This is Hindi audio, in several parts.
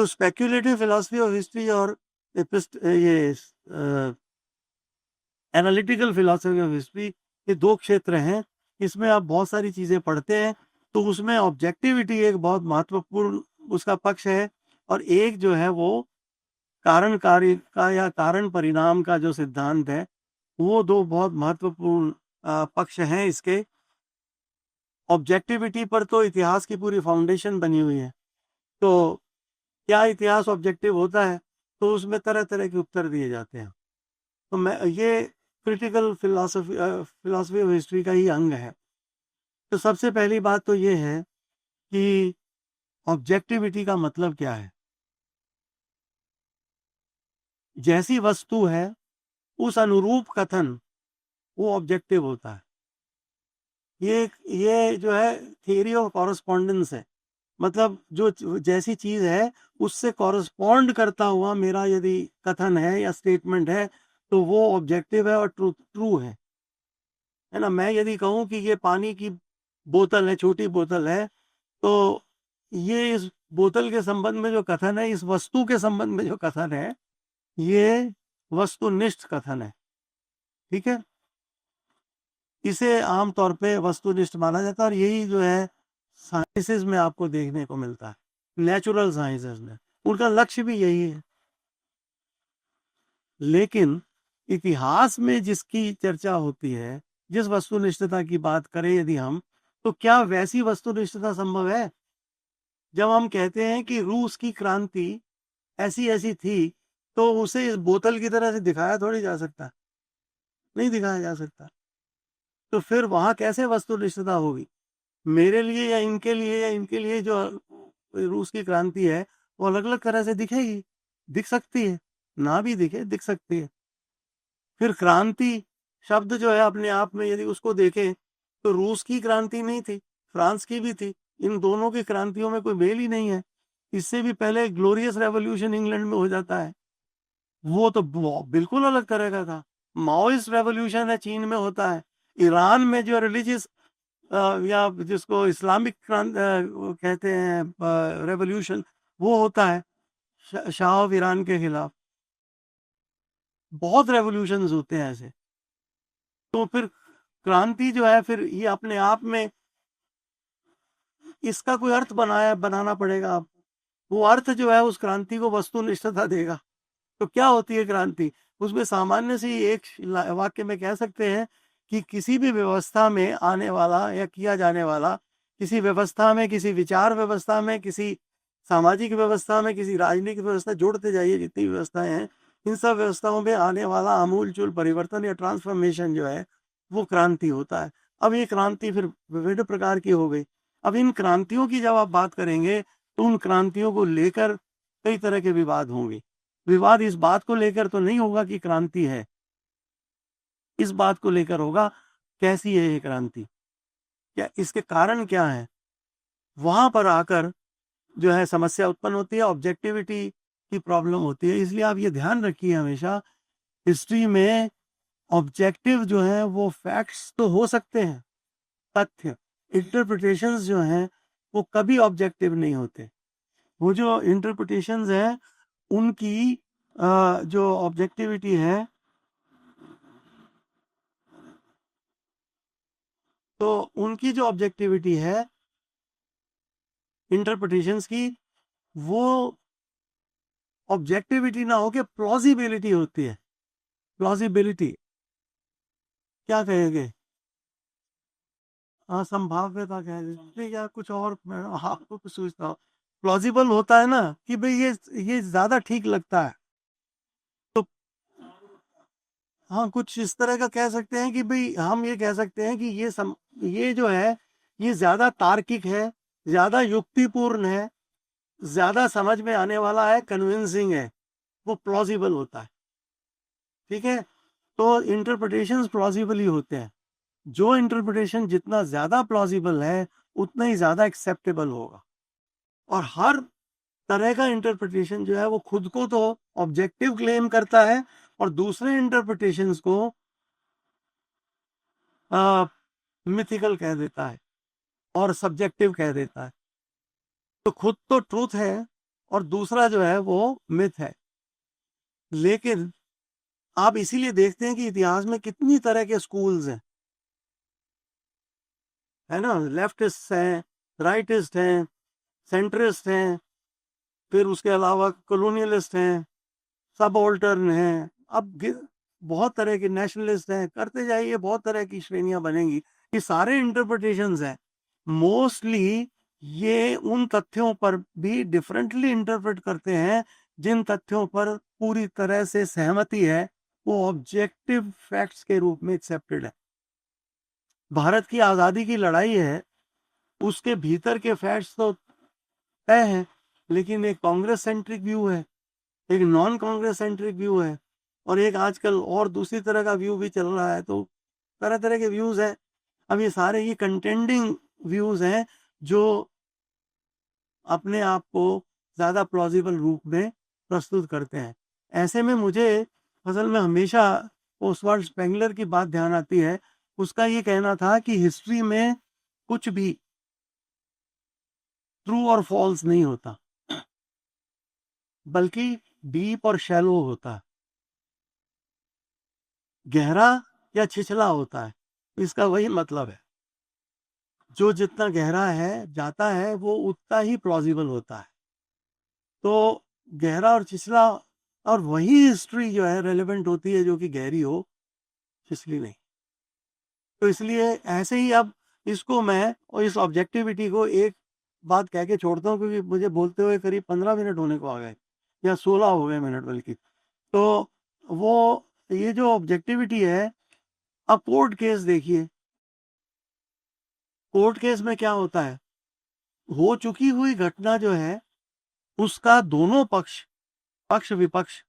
तो स्पेक्यूलेटिव फिलॉसफी ऑफ हिस्ट्री और ये एनालिटिकल फिलॉसफी ऑफ हिस्ट्री, ये दो क्षेत्र हैं। इसमें आप बहुत सारी चीजें पढ़ते हैं, तो उसमें ऑब्जेक्टिविटी एक बहुत महत्वपूर्ण उसका पक्ष है, और एक जो है वो कारण कार्य का या कारण परिणाम का जो सिद्धांत है, वो दो बहुत महत्वपूर्ण पक्ष हैं इसके। ऑब्जेक्टिविटी पर तो इतिहास की पूरी फाउंडेशन बनी हुई है। तो क्या इतिहास ऑब्जेक्टिव होता है? तो उसमें तरह तरह के उत्तर दिए जाते हैं। तो मैं ये क्रिटिकल फिलॉसफी ऑफ हिस्ट्री का ही अंग है। तो सबसे पहली बात तो ये है कि ऑब्जेक्टिविटी का मतलब क्या है। जैसी वस्तु है उस अनुरूप कथन वो ऑब्जेक्टिव होता है। ये जो है थियरी ऑफ कॉरस्पॉन्डेंस है। मतलब जो जैसी चीज है उससे कॉरस्पॉन्ड करता हुआ मेरा यदि कथन है या स्टेटमेंट है, तो वो ऑब्जेक्टिव है और ट्रू है ना। मैं यदि कहूं कि ये पानी की बोतल है, छोटी बोतल है, तो ये इस बोतल के संबंध में जो कथन है, इस वस्तु के संबंध में जो कथन है, ये वस्तुनिष्ठ कथन है। ठीक है, इसे आमतौर पे वस्तुनिष्ठ माना जाता है, और यही जो है साइंसेस में आपको देखने को मिलता है। नेचुरल साइंसेस में उनका लक्ष्य भी यही है। लेकिन इतिहास में जिसकी चर्चा होती है, जिस वस्तुनिष्ठता की बात करें यदि हम, तो क्या वैसी वस्तुनिष्ठता संभव है? जब हम कहते हैं कि रूस की क्रांति ऐसी ऐसी थी, तो उसे इस बोतल की तरह से दिखाया थोड़ी जा सकता, नहीं दिखाया जा सकता। तो फिर वहां कैसे वस्तुनिष्ठता होगी? मेरे लिए या इनके लिए जो रूस की क्रांति है, वो अलग अलग तरह से दिखेगी, दिख सकती है, ना भी दिखे, दिख सकती है। फिर क्रांति शब्द जो है अपने आप में यदि उसको देखें, तो रूस की क्रांति नहीं थी, फ्रांस की भी थी। इन दोनों की क्रांतियों में कोई मेल ही नहीं है। इससे भी पहले ग्लोरियस रेवोल्यूशन इंग्लैंड में हो जाता है, वो तो बिल्कुल अलग तरह का था। माओइस्ट रेवोल्यूशन है चीन में होता है। ईरान में जो रिलीजियस या जिसको इस्लामिक वो कहते हैं रेवोल्यूशन, वो होता है शाह ऑफ ईरान के खिलाफ। बहुत रेवोल्यूशंस होते हैं ऐसे। तो फिर क्रांति जो है, फिर ये अपने आप में इसका कोई अर्थ बनाना पड़ेगा आप। वो अर्थ जो है उस क्रांति को वस्तुनिष्ठता देगा। तो क्या होती है क्रांति? उसमें सामान्य सी एक वाक्य में कह सकते हैं कि किसी भी व्यवस्था में आने वाला या किया जाने वाला, किसी व्यवस्था में, किसी विचार व्यवस्था में, किसी सामाजिक व्यवस्था में, किसी राजनीतिक व्यवस्था, जोड़ते जाइए जितनी व्यवस्थाएं हैं, इन सब व्यवस्थाओं में आने वाला आमूलचूल परिवर्तन या ट्रांसफॉर्मेशन जो है, वो क्रांति होता है। अब ये क्रांति फिर विभिन्न प्रकार की हो गई। अब इन क्रांतियों की जब आप बात करेंगे, तो उन क्रांतियों को लेकर कई तरह के विवाद होंगे। विवाद इस बात को लेकर तो नहीं होगा कि क्रांति है, इस बात को लेकर होगा कैसी है ये क्रांति, क्या इसके कारण क्या है। वहां पर आकर जो है समस्या उत्पन्न होती है, ऑब्जेक्टिविटी की प्रॉब्लम होती है। इसलिए आप ये ध्यान रखिए हमेशा, हिस्ट्री में ऑब्जेक्टिव जो है वो फैक्ट्स तो हो सकते हैं, तथ्य, इंटरप्रिटेशंस जो हैं वो कभी ऑब्जेक्टिव नहीं होते। वो जो इंटरप्रिटेशंस हैं उनकी जो ऑब्जेक्टिविटी है, तो उनकी जो ऑब्जेक्टिविटी है इंटरप्रिटेशंस की, वो ऑब्जेक्टिविटी ना होके प्लॉजिबिलिटी होती है। प्लॉजिबिलिटी क्या कहेंगे? हाँ, संभाव्यता कह देते या कुछ और, मैं आपको कुछ सोचता हूँ। प्लॉजिबल होता है ना कि भाई ये ज्यादा ठीक लगता है। तो हाँ, कुछ इस तरह का कह सकते हैं कि भाई हम ये कह सकते हैं कि ये जो है ये ज्यादा तार्किक है, ज्यादा युक्तिपूर्ण है, ज्यादा समझ में आने वाला है, कन्विंसिंग है, वो प्लॉजिबल होता है। ठीक है, तो इंटरप्रिटेशंस प्लॉजिबल ही होते हैं। जो इंटरप्रिटेशन जितना ज्यादा प्लॉजिबल है, उतना ही ज्यादा एक्सेप्टेबल होगा। और हर तरह का इंटरप्रिटेशन जो है वो खुद को तो ऑब्जेक्टिव क्लेम करता है, और दूसरे इंटरप्रिटेशंस को मिथिकल कह देता है और सब्जेक्टिव कह देता है। तो खुद तो ट्रूथ है, और दूसरा जो है वो मिथ है। लेकिन आप इसीलिए देखते हैं कि इतिहास में कितनी तरह के स्कूल्स हैं, है ना, लेफ्टिस्ट हैं, राइटिस्ट हैं, सेंट्रिस्ट हैं, फिर उसके अलावा कॉलोनियलिस्ट हैं, सबऑल्टर्न हैं, अब बहुत तरह के नेशनलिस्ट हैं, करते जाइए, बहुत तरह की श्रेणियां बनेंगी। ये सारे इंटरप्रिटेशंस हैं। मोस्टली ये उन तथ्यों पर भी डिफरेंटली इंटरप्रेट करते हैं जिन तथ्यों पर पूरी तरह से सहमति है, वो ऑब्जेक्टिव फैक्ट्स के रूप में एक्सेप्टेड है। भारत की आज़ादी की लड़ाई है, उसके भीतर के फैक्ट्स तो तय हैं, लेकिन एक कांग्रेस सेंट्रिक व्यू है, एक नॉन कांग्रेस सेंट्रिक व्यू है, और एक आजकल और दूसरी तरह का व्यू भी चल रहा है। तो तरह तरह के व्यूज हैं। अब ये सारे ये कंटेंडिंग व्यूज हैं जो अपने आप को ज़्यादा प्लॉजिबल रूप में प्रस्तुत करते हैं। ऐसे में मुझे असल में हमेशा ओसवाल्ड स्पेंगलर की बात ध्यान आती है। उसका ये कहना था कि हिस्ट्री में कुछ भी ट्रू और फॉल्स नहीं होता, बल्कि डीप और शैलो होता है, गहरा या छिछला होता है। इसका वही मतलब है, जो जितना गहरा है जाता है वो उतना ही प्लॉजिबल होता है। तो गहरा और छिछला, और वही हिस्ट्री जो है रेलेवेंट होती है जो कि गहरी हो, छिछली नहीं। तो इसलिए ऐसे ही अब इसको मैं और इस ऑब्जेक्टिविटी को एक बात कह के छोड़ता हूँ, क्योंकि मुझे बोलते हुए करीब 15 मिनट होने को आ गए, या 16 हो गए मिनट बल्कि। तो वो ये जो ऑब्जेक्टिविटी है, अब कोर्ट केस देखिए, कोर्ट केस में क्या होता है, हो चुकी हुई घटना जो है उसका दोनों पक्ष, पक्ष विपक्ष,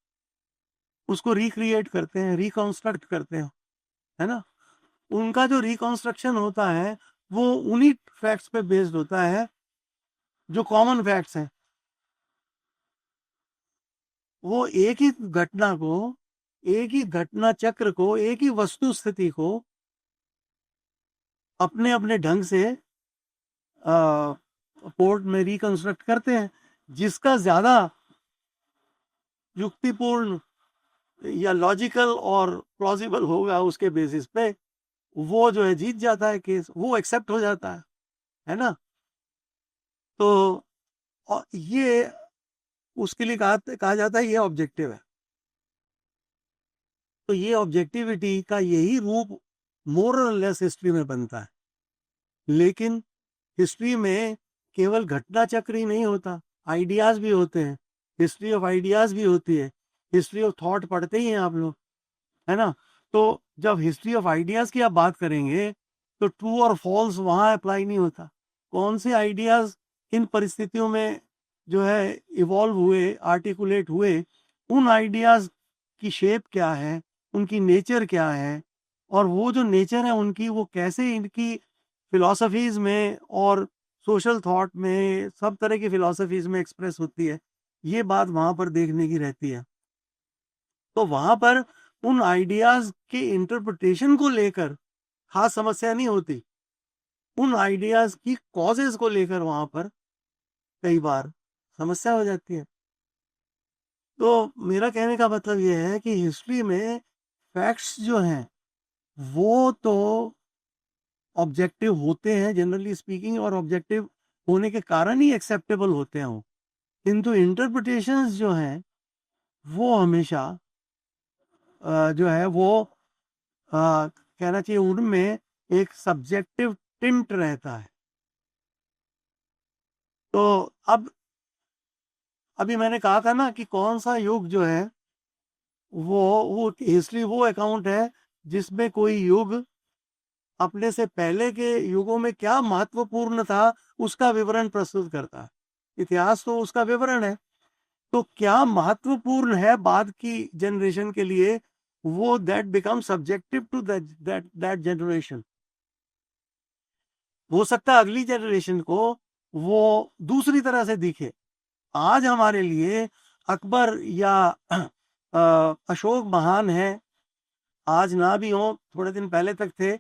उसको रिक्रिएट करते हैं, रिकॉन्स्ट्रक्ट करते हैं, है ना। उनका जो रिकॉन्स्ट्रक्शन होता है वो उन्हीं फैक्ट्स पे बेस्ड होता है जो कॉमन फैक्ट्स हैं। वो एक ही घटना को, एक ही घटना चक्र को, एक ही वस्तु स्थिति को अपने अपने ढंग से कोर्ट में रिकंस्ट्रक्ट करते हैं। जिसका ज्यादा युक्तिपूर्ण या लॉजिकल और प्लॉजिबल होगा, उसके बेसिस पे वो जो है जीत जाता है केस, वो एक्सेप्ट हो जाता है ना। तो और ये उसके लिए कहा जाता है ये ऑब्जेक्टिव है। तो ये ऑब्जेक्टिविटी का यही रूप मोर और लेस हिस्ट्री में बनता है। लेकिन हिस्ट्री में केवल घटना चक्र ही नहीं होता, आइडियाज भी होते हैं, हिस्ट्री ऑफ आइडियाज भी होती है, हिस्ट्री ऑफ थॉट पढ़ते ही हैं आप लोग, है ना। तो जब हिस्ट्री ऑफ आइडियाज की आप बात करेंगे तो ट्रू और फॉल्स वहां अप्लाई नहीं होता। कौन से आइडियाज इन परिस्थितियों में जो है इवॉल्व हुए, आर्टिकुलेट हुए, उन आइडियाज की शेप क्या है, उनकी नेचर क्या है, और वो जो नेचर है उनकी, वो कैसे इनकी फिलॉसफीज में और सोशल थॉट में, सब तरह की फिलॉसफीज में एक्सप्रेस होती है, ये बात वहां पर देखने की रहती है। तो वहां पर उन आइडियाज के इंटरप्रिटेशन को लेकर खास समस्या नहीं होती, उन आइडियाज की कॉजेज को लेकर वहां पर कई बार समस्या हो जाती है। तो मेरा कहने का मतलब यह है कि हिस्ट्री में फैक्ट्स जो हैं वो तो ऑब्जेक्टिव होते हैं जनरली स्पीकिंग, और ऑब्जेक्टिव होने के कारण ही एक्सेप्टेबल होते हैं वो। किंतु इंटरप्रिटेशंस जो हैं वो हमेशा जो है वो कहना चाहिए उनमें एक सब्जेक्टिव टिंट रहता है। तो अब अभी मैंने कहा था ना कि कौन सा युग जो है वो हिस्ट्री वो अकाउंट है जिसमें कोई युग अपने से पहले के युगों में क्या महत्वपूर्ण था उसका विवरण प्रस्तुत करता है। इतिहास तो उसका विवरण है। तो क्या महत्वपूर्ण है बाद की जनरेशन के लिए, वो that become subjective to that generation. हो सकता है अगली जनरेशन को वो दूसरी तरह से दिखे। आज हमारे लिए अकबर या अशोक महान है, आज ना भी हो, थोड़े दिन पहले तक थे।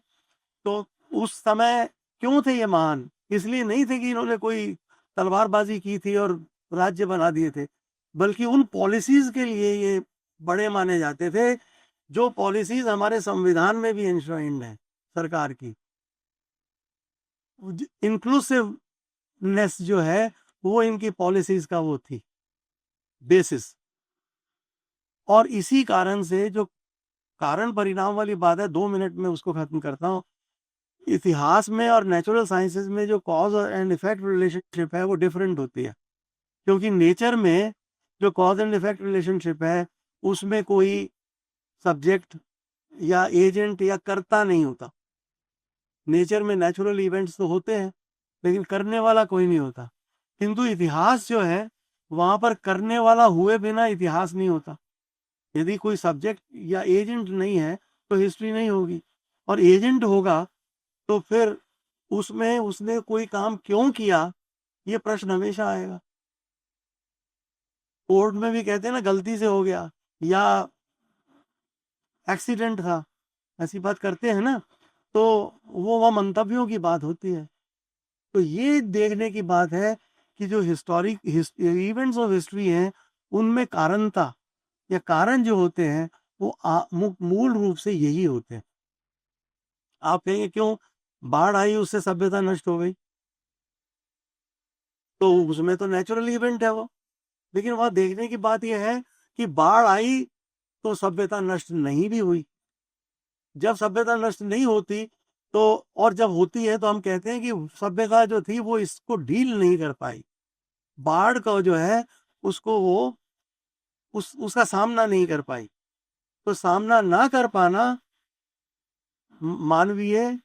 तो उस समय क्यों थे ये महान? इसलिए नहीं थे कि इन्होंने कोई तलवारबाजी की थी और राज्य बना दिए थे, बल्कि उन पॉलिसीज के लिए ये बड़े माने जाते थे जो पॉलिसीज हमारे संविधान में भी इंश्राइंड है सरकार की। इंक्लूसिवनेस जो है वो इनकी पॉलिसीज का वो थी बेसिस। और इसी कारण से जो कारण परिणाम वाली बात है, 2 मिनट में उसको खत्म करता हूँ। इतिहास में और नेचुरल साइंसेज में जो कॉज एंड इफेक्ट रिलेशनशिप है वो डिफरेंट होती है, क्योंकि नेचर में जो कॉज एंड इफेक्ट रिलेशनशिप है उसमें कोई सब्जेक्ट या एजेंट या कर्ता नहीं होता। नेचर में नेचुरल इवेंट्स तो होते हैं लेकिन करने वाला कोई नहीं होता, किंतु इतिहास जो है वहां पर करने वाला हुए बिना इतिहास नहीं होता। यदि कोई सब्जेक्ट या एजेंट नहीं है तो हिस्ट्री नहीं होगी, और एजेंट होगा तो फिर उसमें उसने कोई काम क्यों किया ये प्रश्न हमेशा आएगा। कोर्ट में भी कहते हैं ना गलती से हो गया या एक्सीडेंट था, ऐसी बात करते हैं ना, तो वो वह मंतव्यों की बात होती है। तो ये देखने की बात है कि जो हिस्टोरिक इवेंट्स ऑफ हिस्ट्री हैं उनमें कारणता या कारण जो होते हैं वो मूल रूप से यही होते हैं। आप कहेंगे क्यों, बाढ़ आई उससे सभ्यता नष्ट हो गई, तो उसमें तो नेचुरल इवेंट है वो। लेकिन वहां देखने की बात यह है कि बाढ़ आई तो सभ्यता नष्ट नहीं भी हुई। जब सभ्यता नष्ट नहीं होती तो, और जब होती है तो हम कहते हैं कि सभ्यता जो थी वो इसको डील नहीं कर पाई, बाढ़ का जो है उसको वो उसका सामना नहीं कर पाई। तो सामना ना कर पाना मानवीय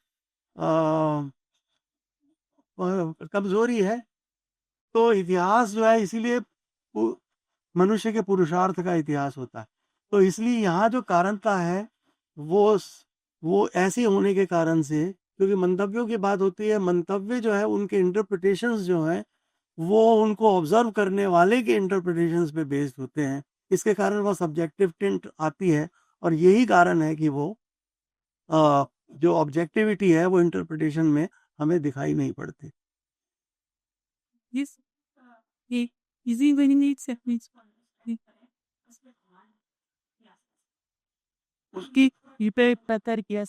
कमजोरी है। तो इतिहास जो है इसीलिए मनुष्य के पुरुषार्थ का इतिहास होता है। तो इसलिए यहाँ जो कारणता है वो वो ऐसे होने के कारण से, क्योंकि मंतव्यों की बात होती है, मंतव्य जो है उनके इंटरप्रिटेशंस जो हैं वो उनको ऑब्जर्व करने वाले के इंटरप्रिटेशंस पे बेस्ड होते हैं। इसके कारण वो सब्जेक्टिव टिंट आती है, और यही कारण है कि वो जो ऑब्जेक्टिविटी है वो इंटरप्रिटेशन में हमें दिखाई नहीं पड़ती। This easy very needs उसकी पे पता किया